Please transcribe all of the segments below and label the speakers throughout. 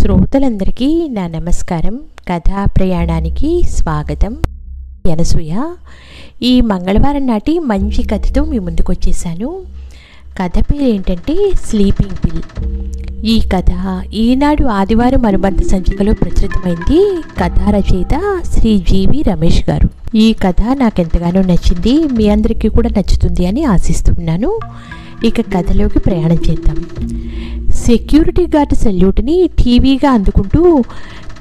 Speaker 1: శ్రోతలందరికీ నా నమస్కారం. కథా ప్రయాణానికి స్వాగతం. అనసూయ. ఈ మంగళవారం నాటి మంచి కథతో మీ ముందుకు వచ్చేసాను. కథ పేరు ఏంటంటే స్లీపింగ్ పిల్. ఈ కథ ఈనాడు ఆదివారం అనుబంధ సంచికలో ప్రచురితమైంది. కథా రచయిత శ్రీ జీవి రమేష్ గారు. ఈ కథ నాకెంతగానో నచ్చింది, మీ అందరికీ కూడా నచ్చుతుంది అని ఆశిస్తున్నాను. ఇక కథలోకి ప్రయాణం చేద్దాం. సెక్యూరిటీ గార్డ్ సెల్యూట్ని టీవీగా అందుకుంటూ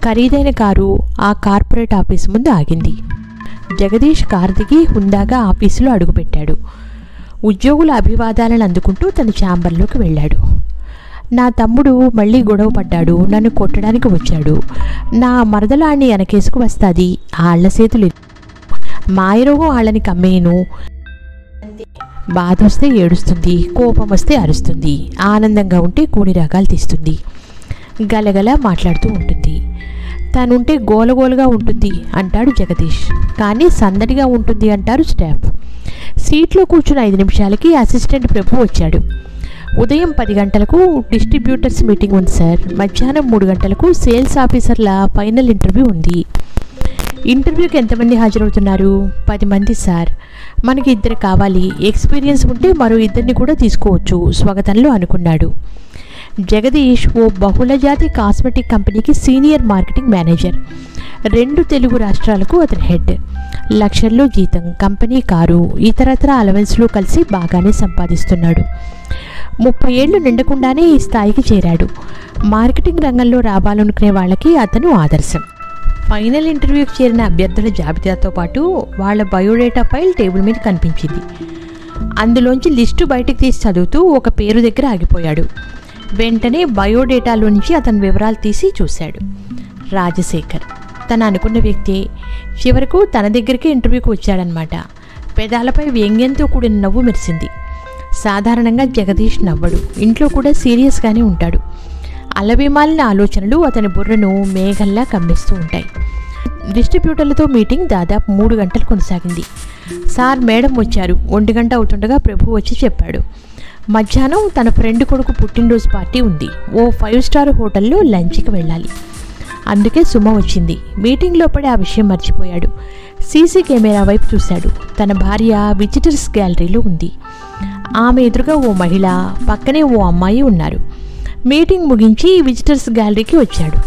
Speaker 1: ఖరీదైన కారు ఆ కార్పొరేట్ ఆఫీస్ ముందు ఆగింది. జగదీష్ కారు దిగి హుందాగా ఆఫీసులో అడుగుపెట్టాడు. ఉద్యోగుల అభివాదాలను అందుకుంటూ తన ఛాంబర్లోకి వెళ్ళాడు. నా తమ్ముడు మళ్ళీ గొడవ పడ్డాడు, నన్ను కొట్టడానికి వచ్చాడు. నా మరదలాన్ని వెనకేసుకు వస్తుంది, ఆళ్ల చేతులు మాయరోగం ఆళ్ళని కమ్మేను. బాధ వస్తే ఏడుస్తుంది, కోపం వస్తే అరుస్తుంది, ఆనందంగా ఉంటే కూని రాగాలు తీస్తుంది, గలగల మాట్లాడుతూ ఉంటుంది. తనుంటే గోలగోలుగా ఉంటుంది అంటాడు జగదీష్, కానీ సందడిగా ఉంటుంది అంటారు స్టాఫ్. సీట్లో కూర్చున్న 5 నిమిషాలకి అసిస్టెంట్ ప్రభు వచ్చాడు. ఉదయం 10 గంటలకు డిస్ట్రిబ్యూటర్స్ మీటింగ్ ఉంది సార్. మధ్యాహ్నం 3 గంటలకు సేల్స్ ఆఫీసర్ల ఫైనల్ ఇంటర్వ్యూ ఉంది. ఇంటర్వ్యూకి ఎంతమంది హాజరవుతున్నారు? 10 మంది సార్. మనకి 2 కావాలి. ఎక్స్పీరియన్స్ ఉంటే మరో 2 కూడా తీసుకోవచ్చు స్వాగతంలో అనుకున్నాడు. జగదీష్ ఓ బహుళజాతి కాస్మెటిక్ కంపెనీకి సీనియర్ మార్కెటింగ్ మేనేజర్. 2 తెలుగు రాష్ట్రాలకు అతని హెడ్. లక్షల్లో జీతం, కంపెనీ కారు, ఇతరత్ర అలవెన్స్లు కలిసి బాగానే సంపాదిస్తున్నాడు. 30 ఏళ్లు నిండకుండానే ఈ స్థాయికి చేరాడు. మార్కెటింగ్ రంగంలో రావాలనుకునే వాళ్ళకి అతను ఆదర్శం. ఫైనల్ ఇంటర్వ్యూకి చేరిన అభ్యర్థుల జాబితాతో పాటు వాళ్ళ బయోడేటా ఫైల్ టేబుల్ మీద కనిపించింది. అందులోంచి లిస్టు బయటకు తీసి చదువుతూ ఒక పేరు దగ్గర ఆగిపోయాడు. వెంటనే బయోడేటాలో నుంచి అతని వివరాలు తీసి చూశాడు. రాజశేఖర్. తను అనుకున్న వ్యక్తి చివరకు తన దగ్గరికి ఇంటర్వ్యూకి వచ్చాడనమాట. పెదాలపై వ్యంగ్యంతో కూడిన నవ్వు మెరిసింది. సాధారణంగా జగదీష్ నవ్వడు, ఇంట్లో కూడా సీరియస్గానే ఉంటాడు. అలవిమాలిన ఆలోచనలు అతని బుర్రను మేఘంలా కమ్మేస్తూ ఉంటాయి. డిస్ట్రిబ్యూటర్లతో మీటింగ్ దాదాపు 3 గంటలు కొనసాగింది. సార్ మేడం వచ్చారు. 1 గంట అవుతుండగా ప్రభు వచ్చి చెప్పాడు. మధ్యాహ్నం తన ఫ్రెండ్ కొడుకు పుట్టినరోజు పార్టీ ఉంది. ఓ 5 స్టార్ హోటల్లో లంచ్కి వెళ్ళాలి. అందుకే సుమ వచ్చింది. మీటింగ్లో పడి ఆ విషయం మర్చిపోయాడు. సీసీ కెమెరా వైపు చూశాడు. తన భార్య విజిటర్స్ గ్యాలరీలో ఉంది. ఆమె ఎదురుగా ఓ మహిళ, పక్కనే ఓ అమ్మాయి ఉన్నారు. మీటింగ్ ముగించి విజిటర్స్ గ్యాలరీకి వచ్చాడు.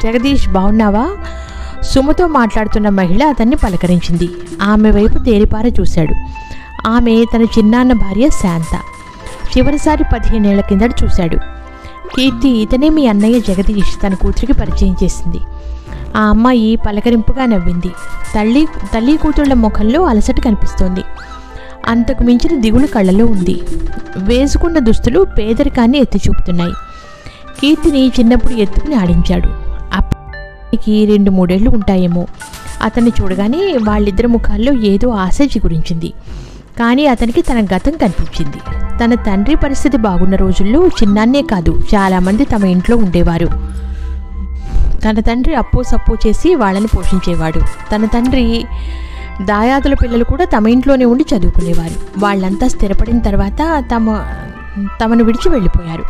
Speaker 1: జగదీష్, బాగున్నావా? సుమతో మాట్లాడుతున్న మహిళ అతన్ని పలకరించింది. ఆమె వైపు తేరిపార చూశాడు. ఆమె తన చిన్నాన్న భార్య శాంత. చివరిసారి 15 ఏళ్ల కిందట చూశాడు. కీర్తి, ఇతనే మీ అన్నయ్య జగదీష్, తన కూతురికి పరిచయం చేసింది. ఆ అమ్మాయి పలకరింపుగా నవ్వింది. తల్లి కూతుళ్ల ముఖంలో అలసట కనిపిస్తోంది. అంతకు మించిన దిగులు కళ్ళలో ఉంది. వేసుకున్న దుస్తులు పేదరికాన్ని ఎత్తి చూపుతున్నాయి. కీర్తిని చిన్నప్పుడు ఎత్తుకుని ఆడించాడు. అప్పటికి 2-3 ఏళ్ళు ఉంటాయేమో. అతన్ని చూడగానే వాళ్ళిద్దరి ముఖాల్లో ఏదో ఆశ చిగురించింది. కానీ అతనికి తన గతం కనిపించింది. తన తండ్రి పరిస్థితి బాగున్న రోజుల్లో చిన్నాన్నే కాదు, చాలామంది తమ ఇంట్లో ఉండేవారు. తన తండ్రి అప్పో సప్పో చేసి వాళ్ళని పోషించేవాడు. తన తండ్రి దాయాదుల పిల్లలు కూడా తమ ఇంట్లోనే ఉండి చదువుకునేవారు. వాళ్ళంతా స్థిరపడిన తర్వాత తమను విడిచి వెళ్ళిపోయారు.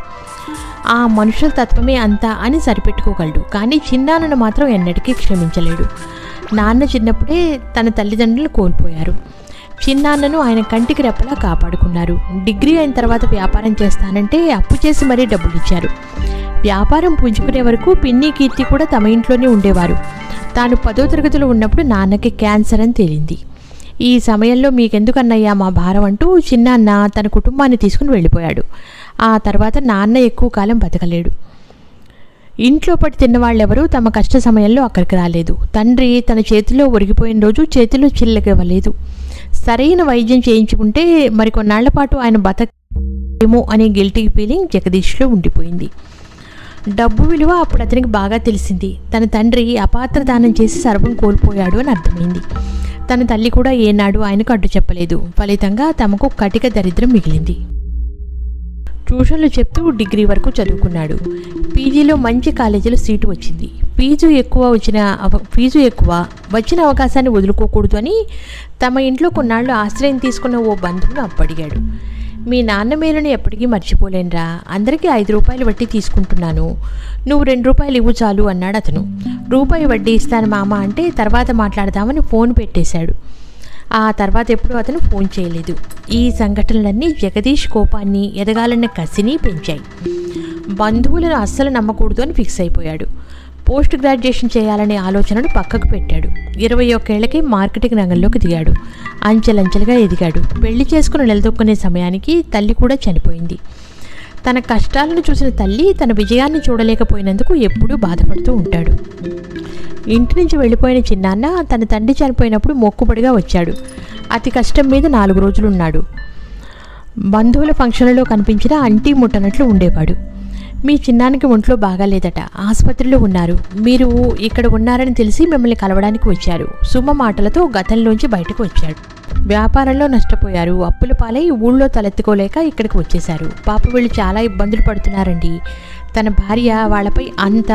Speaker 1: ఆ మనుషుల తత్వమే అంతా అని సరిపెట్టుకోగలడు. కానీ చిన్నాన్నను మాత్రం ఎన్నటికీ క్షమించలేడు. నాన్న చిన్నప్పుడే తన తల్లిదండ్రులు కోల్పోయారు. చిన్నాన్నను ఆయన కంటికి రెప్పలా కాపాడుకున్నారు. డిగ్రీ అయిన తర్వాత వ్యాపారం చేస్తానంటే అప్పు చేసి మరీ డబ్బులు ఇచ్చారు. వ్యాపారం పుంజుకునే వరకు పిన్ని, కీర్తి కూడా తమ ఇంట్లోనే ఉండేవారు. తాను 10వ తరగతిలో ఉన్నప్పుడు నాన్నకి క్యాన్సర్ అని తేలింది. ఈ సమయంలో మీకెందుకన్నయ్యా మా భారం అంటూ చిన్నాన్న తన కుటుంబాన్ని తీసుకుని వెళ్ళిపోయాడు. ఆ తర్వాత నాన్న ఎక్కువ కాలం బతకలేడు. ఇంట్లో పడి తిన్నవాళ్ళెవరూ తమ కష్ట సమయంలో అక్కడికి రాలేదు. తండ్రి తన చేతిలో ఒరిగిపోయిన రోజు చేతిలో చిల్లకివ్వలేదు. సరైన వైద్యం చేయించుకుంటే మరికొన్నాళ్ల పాటు ఆయన బతకేమో అనే గిల్టీ ఫీలింగ్ జగదీష్లో ఉండిపోయింది. డబ్బు విలువ అప్పుడు అతనికి బాగా తెలిసింది. తన తండ్రి అపాత్రదానం చేసి సర్వం కోల్పోయాడు అని అర్థమైంది. తన తల్లి కూడా ఏనాడు ఆయనకు అడ్డు చెప్పలేదు. ఫలితంగా తమకు కటిక దరిద్రం మిగిలింది. ట్యూషన్లు చెప్తూ డిగ్రీ వరకు చదువుకున్నాడు. పీజీలో మంచి కాలేజీలో సీటు వచ్చింది. ఫీజు ఎక్కువ వచ్చిన అవకాశాన్ని వదులుకోకూడదు అని తమ ఇంట్లో కొన్నాళ్ళు ఆశ్రయం తీసుకున్న ఓ బంధువును అప్పడిగాడు. మీ నాన్న మేలుని ఎప్పటికీ మర్చిపోలేనురా. అందరికీ 5 రూపాయలు వడ్డీ తీసుకుంటున్నాను, నువ్వు 2 రూపాయలు ఇవ్వు చాలు అన్నాడు అతను. రూపాయి వడ్డీ ఇస్తాను మామ అంటే తర్వాత మాట్లాడదామని ఫోన్ పెట్టేశాడు. ఆ తర్వాత ఎప్పుడూ అతను ఫోన్ చేయలేదు. ఈ సంఘటనలన్నీ జగదీష్ కోపాన్ని, ఎదగాలన్న కసిని పెంచాయి. బంధువులను అస్సలు నమ్మకూడదు అని ఫిక్స్ అయిపోయాడు. పోస్ట్ గ్రాడ్యుయేషన్ చేయాలనే ఆలోచనను పక్కకు పెట్టాడు. 21 ఏళ్లకే మార్కెటింగ్ రంగంలోకి దిగాడు. అంచెలంచెలుగా ఎదిగాడు. పెళ్లి చేసుకుని నిలదొక్కునే సమయానికి తల్లి కూడా చనిపోయింది. తన కష్టాలను చూసిన తల్లి తన విజయాన్ని చూడలేకపోయినందుకు ఎప్పుడూ బాధపడుతూ ఉంటాడు. ఇంటి నుంచి వెళ్ళిపోయిన చిన్నాన్న తన తండ్రి చనిపోయినప్పుడు మొక్కుబడిగా వచ్చాడు. అతి కష్టం మీద 4 రోజులున్నాడు. బంధువుల ఫంక్షన్లలో కనిపించినా అంటీ ముట్టనట్లు ఉండేవాడు. మీ చిన్నానికి ఒంట్లో బాగాలేదట, ఆసుపత్రిలో ఉన్నారు, మీరు ఇక్కడ ఉన్నారని తెలిసి మిమ్మల్ని కలవడానికి వచ్చారు. సుమ మాటలతో గతంలోంచి బయటకు వచ్చాడు. వ్యాపారంలో నష్టపోయారు, అప్పుల పాలై ఊళ్ళో తలెత్తుకోలేక ఇక్కడికి వచ్చేశారు. పాప వీళ్ళు చాలా ఇబ్బందులు పడుతున్నారండి. తన భార్య వాళ్ళపై అంత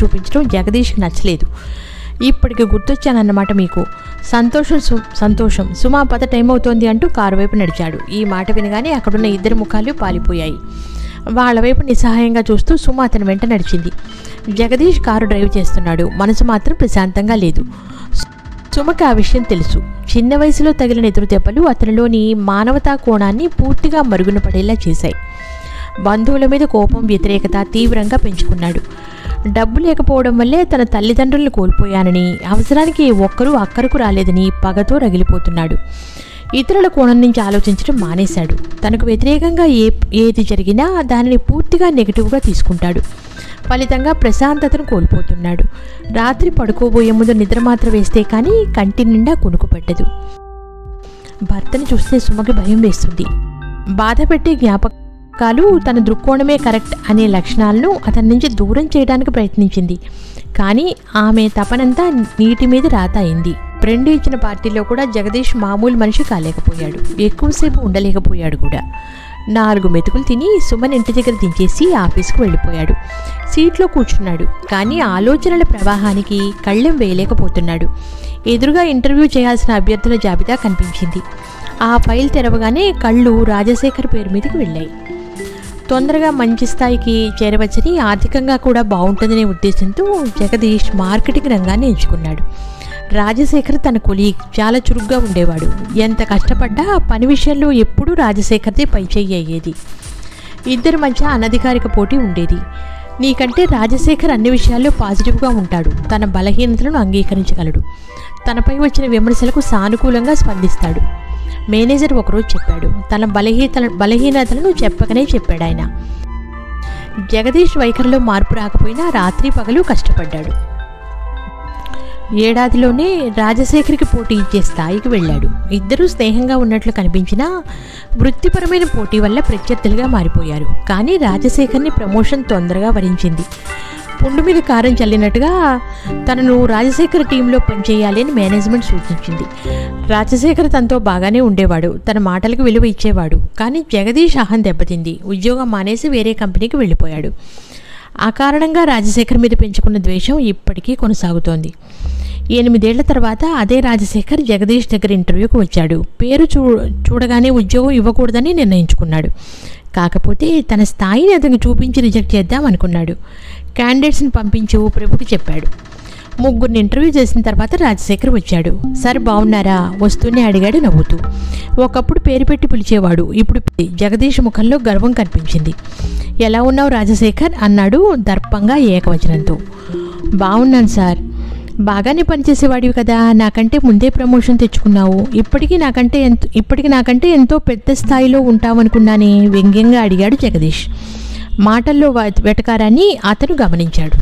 Speaker 1: చూపించడం జగదీష్కి నచ్చలేదు. ఇప్పటికి గుర్తొచ్చానన్నమాట మీకు. సంతోషం సుమా పద టైం అవుతోంది అంటూ కారు వైపు నడిచాడు. ఈ మాట వినగానే అక్కడున్న 2 ముఖాలు పాలిపోయాయి. వాళ్ళ వైపు నిస్సహాయంగా చూస్తూ సుమ అతని వెంట నడిచింది. జగదీష్ కారు డ్రైవ్ చేస్తున్నాడు. మనసు మాత్రం ప్రశాంతంగా లేదు. సుమకి ఆ విషయం తెలుసు. చిన్న వయసులో తగిలిన ఎదురు దెబ్బలు అతనిలోని మానవతా కోణాన్ని పూర్తిగా మరుగున పడేలా చేశాయి. బంధువుల మీద కోపం, వ్యతిరేకత తీవ్రంగా పెంచుకున్నాడు. డబ్బు లేకపోవడం వల్లే తన తల్లిదండ్రులను కోల్పోయానని, అవసరానికి ఒక్కరూ అక్కరకు రాలేదని పగతో రగిలిపోతున్నాడు. ఇతరుల కోణం నుంచి ఆలోచించడం మానేశాడు. తనకు వ్యతిరేకంగా ఏది జరిగినా దానిని పూర్తిగా నెగిటివ్గా తీసుకుంటాడు. ఫలితంగా ప్రశాంతతను కోల్పోతున్నాడు. రాత్రి పడుకోబోయే ముందు నిద్ర మాత్రం వేస్తే కానీ కంటి నిండా కునుకు పట్టదు. భర్తను చూస్తే సుమకి భయం వేస్తుంది. బాధ పెట్టే జ్ఞాపకాలు, తన దృక్కోణమే కరెక్ట్ అనే లక్షణాలను అతని నుంచి దూరం చేయడానికి ప్రయత్నించింది. కానీ ఆమె తపనంతా నీటి మీద రాత అయింది. ఫ్రెండ్ ఇచ్చిన పార్టీలో కూడా జగదీష్ మామూలు మనిషి కాలేకపోయాడు. ఎక్కువసేపు ఉండలేకపోయాడు కూడా. 4 మెతుకులు తిని సుమన్ ఇంటి దగ్గర దించేసి ఆఫీస్కు వెళ్ళిపోయాడు. సీట్లో కూర్చున్నాడు. కానీ ఆలోచనల ప్రవాహానికి కళ్ళెం వేయలేకపోతున్నాడు. ఎదురుగా ఇంటర్వ్యూ చేయాల్సిన అభ్యర్థుల జాబితా కనిపించింది. ఆ ఫైల్ తెరవగానే కళ్ళు రాజశేఖర్ పేరు మీదకి వెళ్ళాయి. తొందరగా మంచి స్థాయికి చేరవచ్చని, ఆర్థికంగా కూడా బాగుంటుందనే ఉద్దేశంతో జగదీష్ మార్కెటింగ్ రంగాన్ని ఎంచుకున్నాడు. రాజశేఖర్ తన కొలీగ్, చాలా చురుగ్గా ఉండేవాడు. ఎంత కష్టపడ్డా పని విషయంలో ఎప్పుడూ రాజశేఖర్దే పైచేయి అయ్యేది. ఇద్దరి మధ్య అనధికారిక పోటీ ఉండేది. నీకంటే రాజశేఖర్ అన్ని విషయాల్లో పాజిటివ్గా ఉంటాడు. తన బలహీనతలను అంగీకరించగలడు. తనపై వచ్చిన విమర్శలకు సానుకూలంగా స్పందిస్తాడు. మేనేజర్ ఒకరోజు చెప్పాడు. తన బలహీనతలను చెప్పకనే చెప్పాడు ఆయన. జగదీష్ వైఖరిలో మార్పు రాకపోయినా రాత్రి పగలు కష్టపడ్డాడు. ఏడాదిలోనే రాజశేఖర్కి పోటీ ఇచ్చే స్థాయికి వెళ్ళాడు. ఇద్దరూ స్నేహంగా ఉన్నట్లు కనిపించినా వృత్తిపరమైన పోటీ వల్ల ప్రత్యర్థులుగా మారిపోయారు. కానీ రాజశేఖర్ని ప్రమోషన్ తొందరగా వరించింది. పుండు మీద కారం చల్లినట్టుగా తనను రాజశేఖర్ టీంలో పనిచేయాలి అని మేనేజ్మెంట్ సూచించింది. రాజశేఖర్ తనతో బాగానే ఉండేవాడు. తన మాటలకు విలువ ఇచ్చేవాడు. కానీ జగదీష్ అహం దెబ్బతింది. ఉద్యోగం మానేసి వేరే కంపెనీకి వెళ్ళిపోయాడు. ఆ కారణంగా రాజశేఖర్ మీద పెంచుకున్న ద్వేషం ఇప్పటికీ కొనసాగుతోంది. 8 ఏళ్ల తర్వాత అదే రాజశేఖర్ జగదీష్ దగ్గర ఇంటర్వ్యూకి వచ్చాడు. పేరు చూడగానే ఉద్యోగం ఇవ్వకూడదని నిర్ణయించుకున్నాడు. కాకపోతే తన స్థాయిని అతనికి చూపించి రిజెక్ట్ చేద్దాం అనుకున్నాడు. క్యాండిడేట్స్ని పంపించు ప్రభుకి చెప్పాడు. 3 ఇంటర్వ్యూ చేసిన తర్వాత రాజశేఖర్ వచ్చాడు. సార్ బాగున్నారా వస్తూనే అడిగాడు నవ్వుతూ. ఒకప్పుడు పేరు పెట్టి పిలిచేవాడు. ఇప్పుడు జగదీష్ ముఖంలో గర్వం కనిపించింది. ఎలా ఉన్నావు రాజశేఖర్ అన్నాడు దర్పంగా ఏకవచనంతో. బాగున్నాను సార్. బాగానే పనిచేసేవాడివి కదా, నాకంటే ముందే ప్రమోషన్ తెచ్చుకున్నావు. ఇప్పటికి నాకంటే ఎంతో పెద్ద స్థాయిలో ఉంటావనుకున్నానే వ్యంగ్యంగా అడిగాడు జగదీష్. మాటల్లో వెటకారాన్ని అతను గమనించాడు.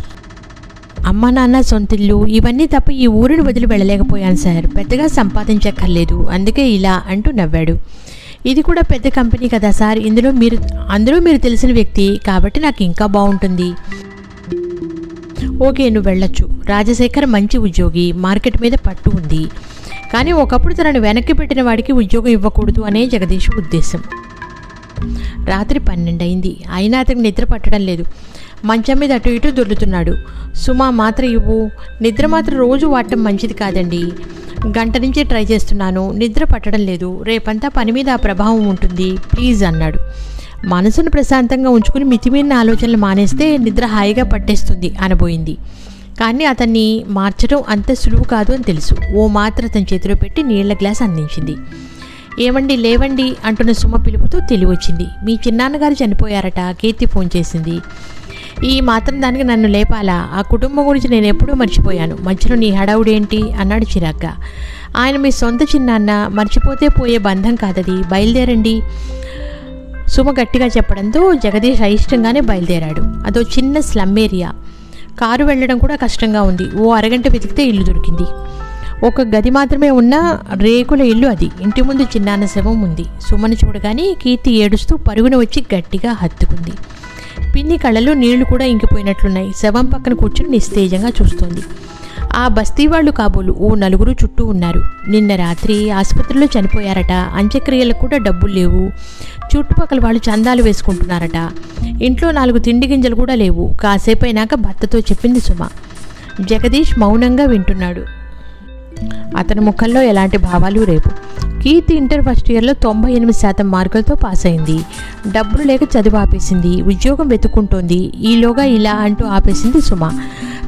Speaker 1: అమ్మ నాన్న సొంతిల్లు ఇవన్నీ తప్ప ఈ ఊరిని వదిలి వెళ్ళలేకపోయాను సార్. పెద్దగా సంపాదించక్కర్లేదు, అందుకే ఇలా అంటూ నవ్వాడు. ఇది కూడా పెద్ద కంపెనీ కదా సార్, అందులో మీరు తెలిసిన వ్యక్తి కాబట్టి నాకు ఇంకా బాగుంటుంది. ఓకే నువ్వు వెళ్ళొచ్చు. రాజశేఖర్ మంచి ఉద్యోగి, మార్కెట్ మీద పట్టు ఉంది. కానీ ఒకప్పుడు తనను వెనక్కి పెట్టిన వాడికి ఉద్యోగం ఇవ్వకూడదు అనే జగదీష్ ఉద్దేశం. రాత్రి 12 అయింది. అయినా అతనికి నిద్ర పట్టడం లేదు. మంచం మీద అటు ఇటు దొర్లుతున్నాడు. సుమా మాత్ర ఇవ్వు. నిద్ర మాత్రం రోజు వాడటం మంచిది కాదండి. గంట నుంచి ట్రై చేస్తున్నాను, నిద్ర పట్టడం లేదు. రేపంతా పని మీద ఆ ప్రభావం ఉంటుంది, ప్లీజ్ అన్నాడు. మనసును ప్రశాంతంగా ఉంచుకుని మితిమీరిన ఆలోచనలు మానేస్తే నిద్ర హాయిగా పట్టేస్తుంది అనబోయింది. కానీ అతన్ని మార్చడం అంత సులువు కాదు అని తెలుసు. ఓ మాత్ర అతని చేతిలో పెట్టి నీళ్ల గ్లాస్ అందించింది. ఏమండి లేవండి అంటున్న సుమ పిలుపుతో తెలివచ్చింది. మీ చిన్నాన్నగారు చనిపోయారట, కీర్తి ఫోన్ చేసింది. ఈ మాత్రం దానికి నన్ను లేపాలా? ఆ కుటుంబం గురించి నేను ఎప్పుడూ మర్చిపోయాను. మధ్యలో నీ హడావుడేంటి అన్నాడు చిరాగ్గా. ఆయన మీ సొంత చిన్నాన్న, మర్చిపోతే పోయే బంధం కాదది. బయలుదేరండి సుమ గట్టిగా చెప్పడంతో జగదీష్ అయిష్టంగానే బయలుదేరాడు. అదో చిన్న స్లమ్ ఏరియా. కారు వెళ్ళడం కూడా కష్టంగా ఉంది. ఓ అరగంట వెతికితే ఇల్లు దొరికింది. ఒక గది మాత్రమే ఉన్న రేకుల ఇల్లు అది. ఇంటి ముందు చిన్నాన్న శవం ఉంది. సుమను చూడగానే కీర్తి ఏడుస్తూ పరుగున వచ్చి గట్టిగా హత్తుకుంది. పిన్ని కళ్ళలో నీళ్లు కూడా ఇంకిపోయినట్లున్నాయి. శవం పక్కన కూర్చుని నిస్తేజంగా చూస్తోంది. ఆ బస్తీ వాళ్ళు కాబోలు ఓ నలుగురు చుట్టూ ఉన్నారు. నిన్న రాత్రి ఆసుపత్రిలో చనిపోయారట. అంత్యక్రియలకు కూడా డబ్బులు లేవు. చుట్టుపక్కల వాళ్ళు చందాలు వేసుకుంటున్నారట. ఇంట్లో 4 తిండి గింజలు కూడా లేవు. కాసేపు అయినాక భర్తతో చెప్పింది సుమ. జగదీష్ మౌనంగా వింటున్నాడు. అతని ముఖంలో ఎలాంటి భావాలు రేపు. కీర్తి ఇంటర్ ఫస్ట్ ఇయర్లో 98% మార్కులతో పాస్ అయింది. డబ్బులు లేక చదువు ఆపేసింది. ఉద్యోగం వెతుక్కుంటోంది. ఈలోగా ఇలా అంటూ ఆపేసింది సుమ.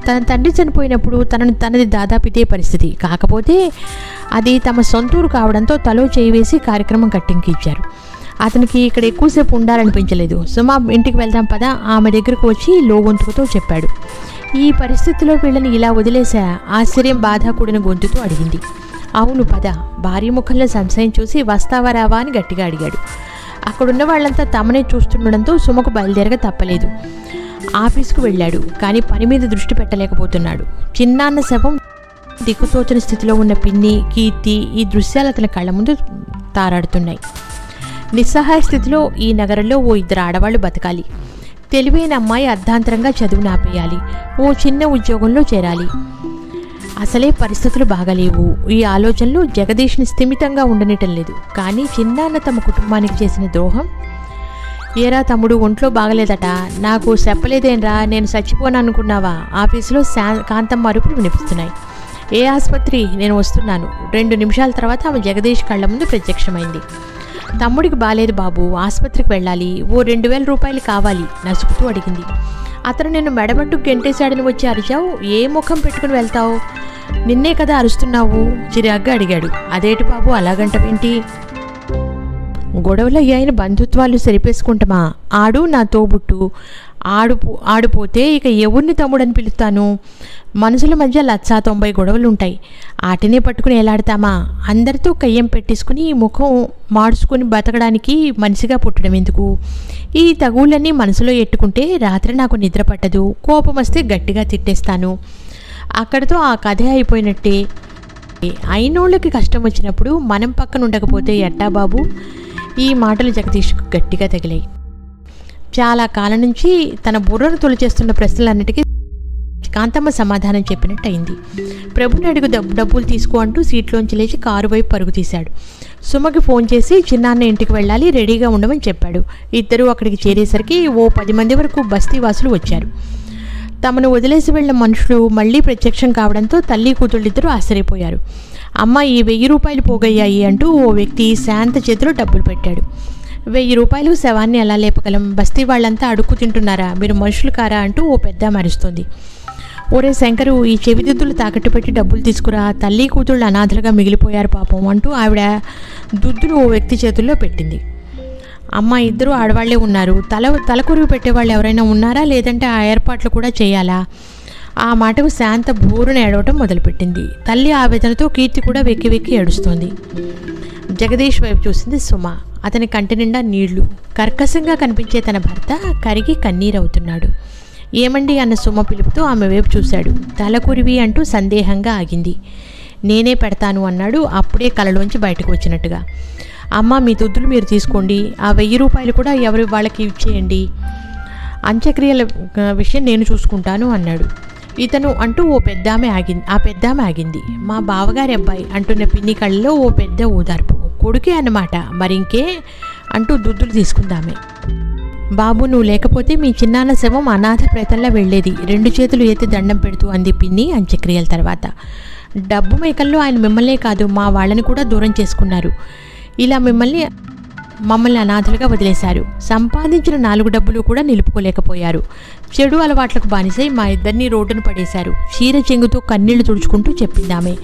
Speaker 1: తన తండ్రి చనిపోయినప్పుడు తనది దాదాపు ఇదే పరిస్థితి. కాకపోతే అది తమ సొంతూరు కావడంతో తలో చేయి వేసి కార్యక్రమం కట్టింకిచ్చారు. అతనికి ఇక్కడ ఎక్కువసేపు ఉండాలనిపించలేదు. సుమ ఇంటికి వెళ్దాం పదా ఆమె దగ్గరకు వచ్చి లోగొంతుకుతో చెప్పాడు. ఈ పరిస్థితిలో వీళ్ళని ఇలా వదిలేసా? ఆశ్చర్యం బాధ కూడిన గొంతుతో అడిగింది. అవును పద. భార్య ముఖంలో సంశయం చూసి వస్తావా రావా అని గట్టిగా అడిగాడు. అక్కడున్న వాళ్ళంతా తమనే చూస్తుండడంతో సుమకు బయలుదేరక తప్పలేదు. ఆఫీసుకు వెళ్ళాడు. కానీ పని మీద దృష్టి పెట్టలేకపోతున్నాడు. చిన్నాన్న శవం, దిక్కుతోచని స్థితిలో ఉన్న పిన్ని, కీర్తి, ఈ దృశ్యాలు అతని కళ్ళ ముందు తారాడుతున్నాయి. నిస్సహాయ స్థితిలో ఈ నగరంలో ఓ 2 ఆడవాళ్లు బతకాలి. తెలివైన అమ్మాయి అర్ధాంతరంగా చదువు ఆపేయాలి. ఓ చిన్న ఉద్యోగంలో చేరాలి. అసలే పరిస్థితులు బాగలేవు. ఈ ఆలోచనలు జగదీష్ని స్థిమితంగా ఉండనిటం లేదు. కానీ చిన్నాన్న తమ కుటుంబానికి చేసిన ద్రోహం. ఏరా తమ్ముడు, ఒంట్లో బాగలేదట, నాకు చెప్పలేదేనరా, నేను చచ్చిపోననుకున్నావా? ఆఫీసులో కాంతమ్మ అరుపులు వినిపిస్తున్నాయి. ఏ ఆసుపత్రి? నేను వస్తున్నాను. 2 నిమిషాల తర్వాత ఆమె జగదీష్ కళ్ళ ముందు ప్రత్యక్షమైంది. తమ్ముడికి బాలేదు బాబు, ఆసుపత్రికి వెళ్ళాలి. ఓ 2000 రూపాయలు కావాలి నసుకుతూ అడిగింది. అతను నిన్ను మెడబట్టు గెంటేశాడని వచ్చి అరిచావు. ఏ ముఖం పెట్టుకుని వెళ్తావు? నిన్నే కదా అరుస్తున్నావు చిరాగ్గా అడిగాడు. అదేటి బాబు అలాగంటవేంటి? గొడవలు అయ్యాయని బంధుత్వాలు సరిపేసుకుంటామా? ఆడు నా తోబుట్టు. ఆడిపోతే ఇక ఎవరిని తమ్ముడని పిలుస్తాను? మనుషుల మధ్య 190 గొడవలు ఉంటాయి. ఆటినే పట్టుకుని ఎలాడతామా? అందరితో కయ్యం పెట్టేసుకుని ముఖం మార్చుకుని బతకడానికి మనిషిగా పుట్టడం ఎందుకు? ఈ తగువులన్నీ మనసులో ఎట్టుకుంటే రాత్రి నాకు నిద్ర పట్టదు. కోపం వస్తే గట్టిగా తిట్టేస్తాను. అక్కడితో ఆ కథే అయిపోయినట్టే. అయినోళ్ళకి కష్టం వచ్చినప్పుడు మనం పక్కన ఉండకపోతే ఎట్టా బాబు? ఈ మాటలు జగదీష్కు గట్టిగా తగిలాయి. చాలా కాలం నుంచి తన బుర్రను తొలిచేస్తున్న ప్రశ్నలన్నిటికీ కాంతమ్మ సమాధానం చెప్పినట్టు అయింది. ప్రభుని అడుగు డబ్బులు తీసుకో అంటూ సీట్లోంచి లేచి కారు వైపు పరుగు తీశాడు. సుమకి ఫోన్ చేసి చిన్నాన్న ఇంటికి వెళ్ళాలి, రెడీగా ఉండమని చెప్పాడు. ఇద్దరూ అక్కడికి చేరేసరికి ఓ 10 మంది వరకు బస్తీవాసులు వచ్చారు. తమను వదిలేసి వెళ్ళిన మనుషులు మళ్లీ ప్రత్యక్షం కావడంతో తల్లి కూతుళ్ళిద్దరూ ఆశ్చర్యపోయారు. అమ్మ, ఈ 1000 రూపాయలు పోగయ్యాయి అంటూ ఓ వ్యక్తి శాంత చేతిలో డబ్బులు పెట్టాడు. 1000 రూపాయలు శవాన్ని ఎలా లేపగలం? బస్తీ వాళ్ళంతా అడుక్కు తింటున్నారా? మీరు మనుషులు కారా అంటూ ఓ పెద్ద మరుస్తోంది. ఒరే శంకరు, ఈ చెవిదిద్దులు తాకట్టు పెట్టి డబ్బులు తీసుకురా, తల్లి కూతుళ్ళు అనాథలుగా మిగిలిపోయారు పాపం అంటూ ఆవిడ దుద్దును ఓ వ్యక్తి చేతుల్లో పెట్టింది. అమ్మ, ఇద్దరు ఆడవాళ్లే ఉన్నారు. తలకొరువు పెట్టేవాళ్ళు ఎవరైనా ఉన్నారా? లేదంటే ఆ ఏర్పాట్లు కూడా చేయాలా? ఆ మాటకు శాంత బోరున ఏడవటం మొదలుపెట్టింది. తల్లి ఆవేదనతో కీర్తి కూడా వెక్కి వెక్కి ఏడుస్తోంది. జగదీష్ వైపు చూసింది సుమ. అతని కంటి నిండా నీళ్లు. కర్కశంగా కనిపించే తన భర్త కరిగి కన్నీరవుతున్నాడు. ఏమండి అన్న సుమ పిలుపుతో ఆమె వైపు చూశాడు. తలకొరివి అంటూ సందేహంగా ఆగింది. నేనే పెడతాను అన్నాడు అప్పుడే కలలోంచి బయటకు వచ్చినట్టుగా. అమ్మ, మీ దుద్దులు మీరు తీసుకోండి. ఆ 1000 రూపాయలు కూడా ఎవరి వాళ్ళకి ఇచ్చేయండి. అంత్యక్రియల విషయం నేను చూసుకుంటాను అన్నాడు. ఇతను అంటూ ఓ పెద్దామె ఆగింది. మా బావగారి అబ్బాయి అంటున్న పిన్ని కళ్ళలో ఓ పెద్ద ఓదార్పు. కొడుకే అన్నమాట, మరింకే అంటూ దుద్దులు తీసుకుందామే. బాబు నువ్వు లేకపోతే మీ చిన్నాన్న శవం అనాథ ప్రేతంలా వెళ్ళేది, 2 చేతులు ఎత్తి దండం పెడుతూ అంది పిన్ని అంత్యక్రియల తర్వాత. డబ్బు మేకల్లో ఆయన మిమ్మల్నే కాదు మా వాళ్ళని కూడా దూరం చేసుకున్నారు. ఇలా మమ్మల్ని అనాథలుగా వదిలేశారు. సంపాదించిన 4 డబ్బులు కూడా నిలుపుకోలేకపోయారు. చెడు అలవాట్లకు బానిసై మా ఇద్దరిని రోడ్డును పడేశారు. చీర చెంగుతో కన్నీళ్లు తుడుచుకుంటూ చెప్పిందామె.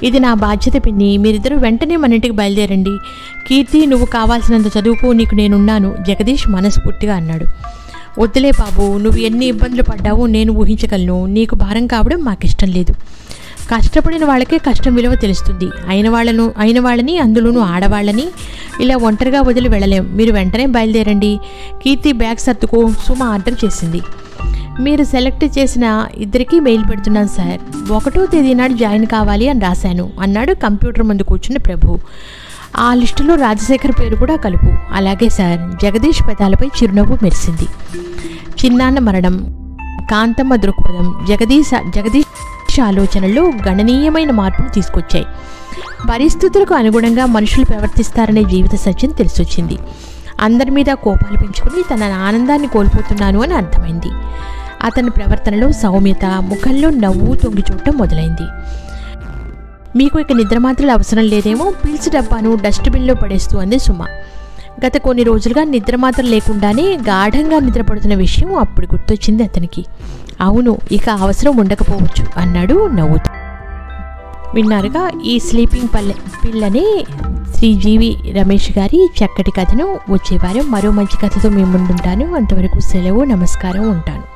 Speaker 1: ఇది నా బాధ్యత పిన్ని, మీరిద్దరూ వెంటనే మన ఇంటికి బయలుదేరండి. కీర్తి నువ్వు కావాల్సినంత చదువుకో, నీకు నేనున్నాను జగదీష్ మనస్ఫూర్తిగా అన్నాడు. వద్దులే బాబు, నువ్వు ఎన్ని ఇబ్బందులు పడ్డావో నేను ఊహించగలను. నీకు భారం కావడం మాకిష్టం లేదు. కష్టపడిన వాళ్ళకే కష్టం విలువ తెలుస్తుంది. అయిన వాళ్ళని అందులోనూ ఆడవాళ్ళని ఇలా ఒంటరిగా వదిలి వెళ్ళలేం. మీరు వెంటనే బయలుదేరండి. కీర్తి బ్యాగ్ సర్దుకో, సుమ ఆర్డర్ చేసింది. మీరు సెలెక్ట్ చేసిన ఇద్దరికీ మెయిల్ పెడుతున్నాను సార్. 1వ తేదీ నాడు జాయిన్ కావాలి అని రాశాను అన్నాడు కంప్యూటర్ ముందు కూర్చున్న ప్రభు. ఆ లిస్టులో రాజశేఖర్ పేరు కూడా కలుపు. అలాగే సార్. జగదీష్ పెదాలపై చిరునవ్వు మెరిసింది. చిన్నాన్న మరణం, కాంతమ్మ దృక్పథం జగదీష్ ఆలోచనల్లో గణనీయమైన మార్పును తీసుకొచ్చాయి. పరిస్థితులకు అనుగుణంగా మనుషులు ప్రవర్తిస్తారనే జీవిత సత్యం తెలిసొచ్చింది. అందరి మీద కోపాలు పెంచుకుని తన ఆనందాన్ని కోల్పోతున్నాను అని అర్థమైంది. అతని ప్రవర్తనలో సౌమ్యత, ముఖంలో నవ్వు తొంగి చూడటం మొదలైంది. మీకు ఇక నిద్ర మాత్రలు అవసరం లేదేమో, పిల్చి డబ్బాను డస్ట్బిన్లో పడేస్తూ అంది సుమ. గత కొన్ని రోజులుగా నిద్ర మాత్రం లేకుండానే గాఢంగా నిద్రపడుతున్న విషయం అప్పుడు గుర్తొచ్చింది అతనికి. అవును, ఇక అవసరం ఉండకపోవచ్చు అన్నాడు నవ్వుతూ. విన్నారుగా ఈ స్లీపింగ్ పిల్లనే శ్రీ జీవి రమేష్ గారి చక్కటి కథను. వచ్చే వారం మరో మంచి కథతో మీ ముందుంటాను. అంతవరకు సెలవు, నమస్కారం, ఉంటాను.